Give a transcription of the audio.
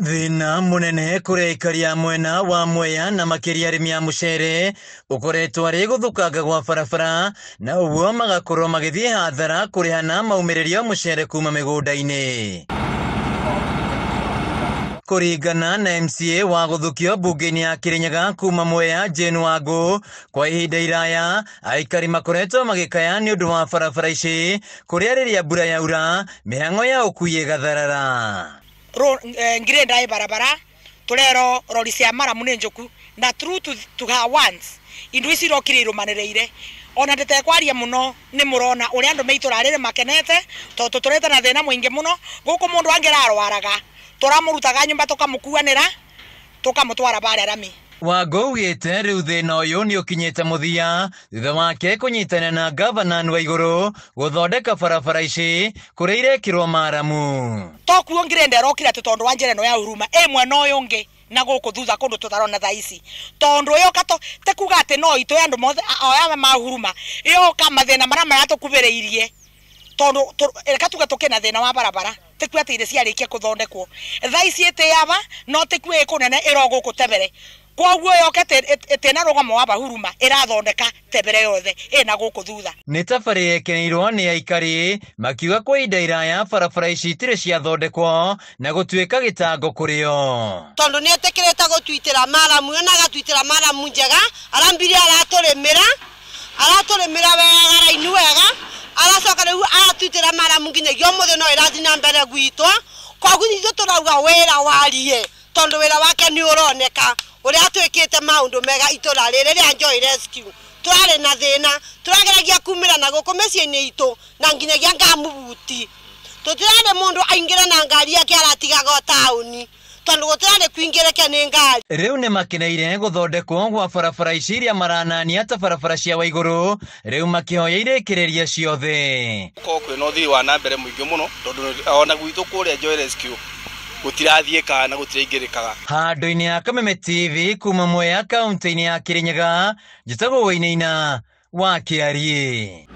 Thina munene kuri ikaria mwena wa Mwea na makiria arimi a mucere ukoretwo ari guthukanga gwa barabara na uguo magakorwo magithie hathara kurihana maumiririo mucere kuma migunda-ini. Kuringana na MCA wa guthukio bunge-ini ya Kirinyaga kuma Mwea Jane Wangũ, kwa ihinda iraya aikari makoretwo magikaya ni undu wa barabara ici kuria riria mbura yaura mihang'o ya ukui igatharara. Ngirenda e barabara turero rori cia maramu ni njuku na true to her once indu ici rokire irumanereire ona nditekwaria muno ni murona uri andu meiturarire makenete to tureta na thina mwingi muno guku mundu angirarwaraga turamurutaga nyumba tukamukuanira tukamutwara bare arami. Wangũ ugite riu thina uyu ni ukinyite muthia thutha wake kunyitana na gavana wa iguru guthondeka barabara ici kuria irekirwo maramu. Tokuo ngirenda rokira tondu wa njira no ya Huruma mwena uyu ngi na guku thutha kundu tutarona tha ici tondu yo kato tekuga ati no itu andu mothe oya ma Huruma yo kamathina mara maratukubireirie tondu reka tuga tukena thina wa barabara teku ati ire ciarikia kuthondekwo tha ici ite yaba no teku ikunene iroguku tebere koguo yokete etena rugamo wa Huruma irathondeka tebere yothe ina guku thutha. Ni tabari yekeneirwo ni aikari makiuga kwa ihinda iraya barabara ici itire ciathondekwo na gutuika gitango kurio tondu ni etekirete gutwitira maramu na gatwitira maramu njega arambiri araturimira wega raini wega aracoka riu aratwitira maramu nginyagia muthe no irathi na mbere gwitwa koguo ithu turauga wira warie tondu wira wake ni uroneka uria atwikite maundu mega itura riri ria Joy Rescue turare na thina turageragia kumira na guku micii-ini itu na nginyagia ngamubuti tutirare mundu aingira na ngari yake aratigaga tauni tondu gutirare kuingireke ni ngari. Riu ni makineire guthondekwo gwa barabara ici iria maranania ta barabara cia Waiguru riu makihoya irekereria ciothe kwina uthii wa na mbere muingi muno tondu ona gwitu kuria Joy Rescue gutirathieka na gutiraingirikaga. Handu-ini ya Kameme TV kuma Mwea kaunti-ini ya Kirinyaga njitagwo Wainaina wa Kiarie.